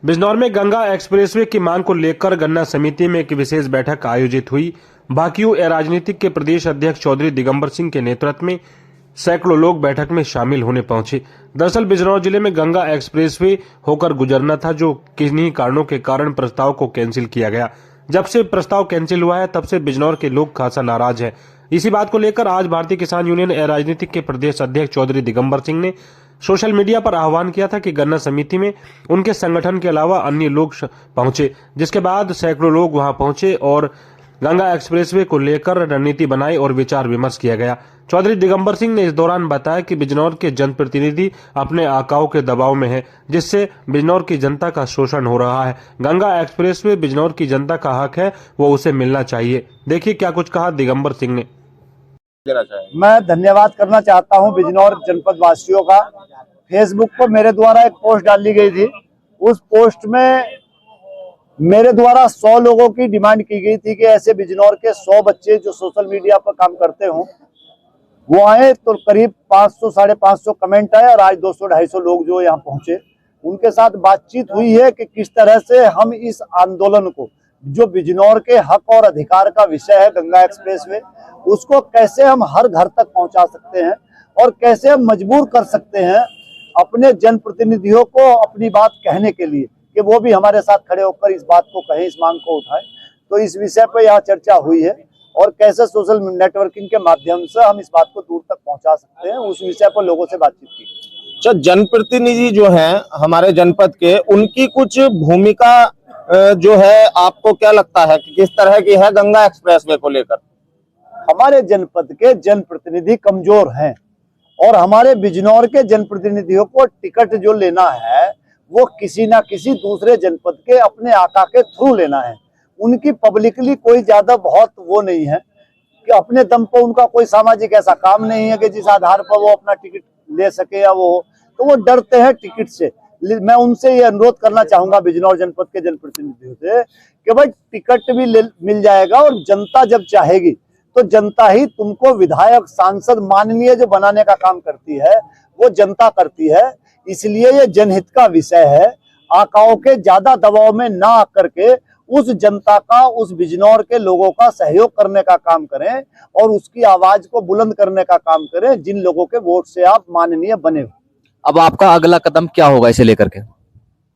बिजनौर में गंगा एक्सप्रेसवे की मांग को लेकर गन्ना समिति में एक विशेष बैठक आयोजित हुई। बाकियों राजनीतिक के प्रदेश अध्यक्ष चौधरी दिगंबर सिंह के नेतृत्व में सैकड़ों लोग बैठक में शामिल होने पहुंचे। दरअसल बिजनौर जिले में गंगा एक्सप्रेसवे होकर गुजरना था, जो किन्हीं कारणों के कारण प्रस्ताव को कैंसिल किया गया। जब से प्रस्ताव कैंसिल हुआ है तब से बिजनौर के लोग खासा नाराज हैं। इसी बात को लेकर आज भारतीय किसान यूनियन राजनीतिक के प्रदेश अध्यक्ष चौधरी दिगंबर सिंह ने सोशल मीडिया पर आह्वान किया था कि गन्ना समिति में उनके संगठन के अलावा अन्य लोग पहुंचे, जिसके बाद सैकड़ों लोग वहां पहुंचे और गंगा एक्सप्रेसवे को लेकर रणनीति बनाई और विचार विमर्श किया गया। चौधरी दिगंबर सिंह ने इस दौरान बताया कि बिजनौर के जनप्रतिनिधि अपने आकाओं के दबाव में हैं, जिससे बिजनौर की जनता का शोषण हो रहा है। गंगा एक्सप्रेसवे बिजनौर की जनता का हक है, वो उसे मिलना चाहिए। देखिए क्या कुछ कहा दिगंबर सिंह ने। मैं धन्यवाद करना चाहता हूं बिजनौर जनपद वासियों का। फेसबुक पर मेरे द्वारा एक पोस्ट डाली गई थी। उस पोस्ट में मेरे द्वारा 100 लोगों की डिमांड की गई थी कि ऐसे बिजनौर के 100 बच्चे जो सोशल मीडिया पर काम करते हों वो आए। तो करीब 500 साढ़े 500 कमेंट आए और आज 200-250 लोग जो यहाँ पहुंचे, उनके साथ बातचीत हुई है कि किस तरह से हम इस आंदोलन को, जो बिजनौर के हक और अधिकार का विषय है गंगा एक्सप्रेसवे, उसको कैसे हम हर घर तक पहुंचा सकते हैं और कैसे हम मजबूर कर सकते हैं अपने जनप्रतिनिधियों को अपनी बात कहने के लिए कि वो भी हमारे साथ खड़े होकर इस बात को कहें, इस मांग को उठाएं। तो इस विषय पर यहाँ चर्चा हुई है और कैसे सोशल नेटवर्किंग के माध्यम से हम इस बात को दूर तक पहुंचा सकते हैं, उस विषय पर लोगों से बातचीत की। अच्छा, जनप्रतिनिधि जो हैं हमारे जनपद के, उनकी कुछ भूमिका जो है आपको क्या लगता है कि किस तरह की है गंगा एक्सप्रेसवे को लेकर? हमारे जनपद के जनप्रतिनिधि कमजोर हैं और हमारे बिजनौर के जनप्रतिनिधियों को टिकट जो लेना है वो किसी ना किसी दूसरे जनपद के अपने आका के थ्रू लेना है। उनकी पब्लिकली कोई ज्यादा बहुत वो नहीं है कि अपने दम पर उनका कोई सामाजिक ऐसा काम नहीं है कि जिस आधार पर वो अपना टिकट ले सके या वो, तो वो डरते हैं टिकट से। मैं उनसे ये अनुरोध करना चाहूंगा बिजनौर जनपद के जनप्रतिनिधियों से कि भाई टिकट भी मिल जाएगा और जनता जब चाहेगी तो जनता ही तुमको विधायक, सांसद, माननीय जो बनाने का काम करती है वो जनता करती है। इसलिए ये जनहित का विषय है। आकाओं के ज्यादा दबाव में ना आकर के उस जनता का, उस बिजनौर के लोगों का सहयोग करने का काम करें और उसकी आवाज को बुलंद करने का काम करें जिन लोगों के वोट से आप माननीय बने हो। अब आपका अगला कदम क्या होगा इसे लेकर के?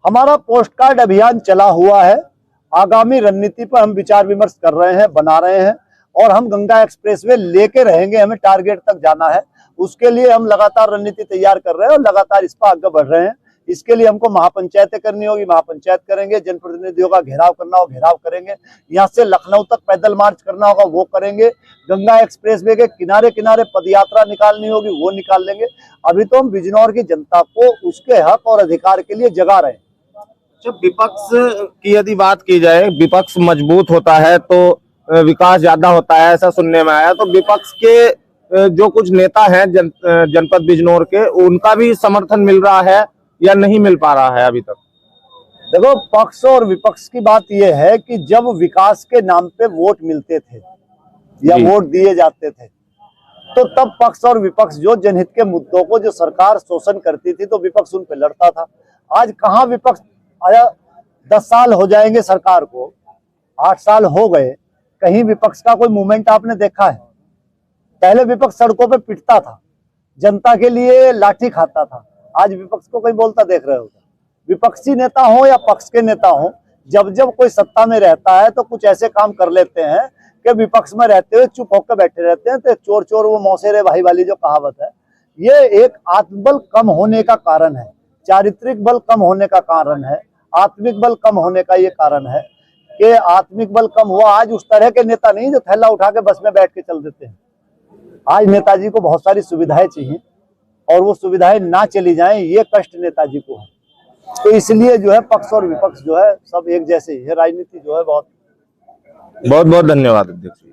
हमारा पोस्ट कार्ड अभियान चला हुआ है। आगामी रणनीति पर हम विचार विमर्श कर रहे हैं, बना रहे हैं और हम गंगा एक्सप्रेसवे लेके रहेंगे। हमें टारगेट तक जाना है, उसके लिए हम लगातार रणनीति तैयार कर रहे हैं और लगातार इस पर आगे बढ़ रहे हैं। इसके लिए हमको महापंचायतें करनी होगी, महापंचायत करेंगे। जनप्रतिनिधियों का घेराव करना हो, घेराव करेंगे। यहाँ से लखनऊ तक पैदल मार्च करना होगा, वो करेंगे। गंगा एक्सप्रेसवे के किनारे किनारे पदयात्रा निकालनी होगी, वो निकाल लेंगे। अभी तो हम बिजनौर की जनता को उसके हक और अधिकार के लिए जगा रहे हैं। जब विपक्ष की यदि बात की जाए, विपक्ष मजबूत होता है तो विकास ज्यादा होता है, ऐसा सुनने में आया। तो विपक्ष के जो कुछ नेता हैं जनपद बिजनौर के, उनका भी समर्थन मिल रहा है या नहीं मिल पा रहा है अभी तक? देखो, पक्ष और विपक्ष की बात यह है कि जब विकास के नाम पे वोट मिलते थे या वोट दिए जाते थे तो तब पक्ष और विपक्ष जो जनहित के मुद्दों को, जो सरकार शोषण करती थी तो विपक्ष उन पे लड़ता था। आज कहाँ विपक्ष आया? 10 साल हो जाएंगे सरकार को, 8 साल हो गए, कहीं विपक्ष का कोई मूवमेंट आपने देखा है? पहले विपक्ष सड़कों पे पिटता था, जनता के लिए लाठी खाता था। आज विपक्ष को कोई बोलता देख रहे हो? विपक्षी नेता हो या पक्ष के नेता हो, जब जब कोई सत्ता में रहता है तो कुछ ऐसे काम कर लेते हैं कि विपक्ष में रहते हुए चुप होकर बैठे रहते हैं। तो चोर चोर वो मौसेरे भाई वाली जो कहावत है, ये एक आत्मबल कम होने का कारण है, चारित्रिक बल कम होने का कारण है, आत्मिक बल कम होने का ये कारण है कि आत्मिक बल कम हुआ। आज उस तरह के नेता नहीं जो थैला उठा के बस में बैठ के चल देते हैं। आज नेताजी को बहुत सारी सुविधाएं चाहिए और वो सुविधाएं ना चली जाएं, ये कष्ट नेताजी को है। तो इसलिए जो है पक्ष और विपक्ष जो है सब एक जैसे ही है। राजनीति जो है बहुत बहुत धन्यवाद अध्यक्ष जी।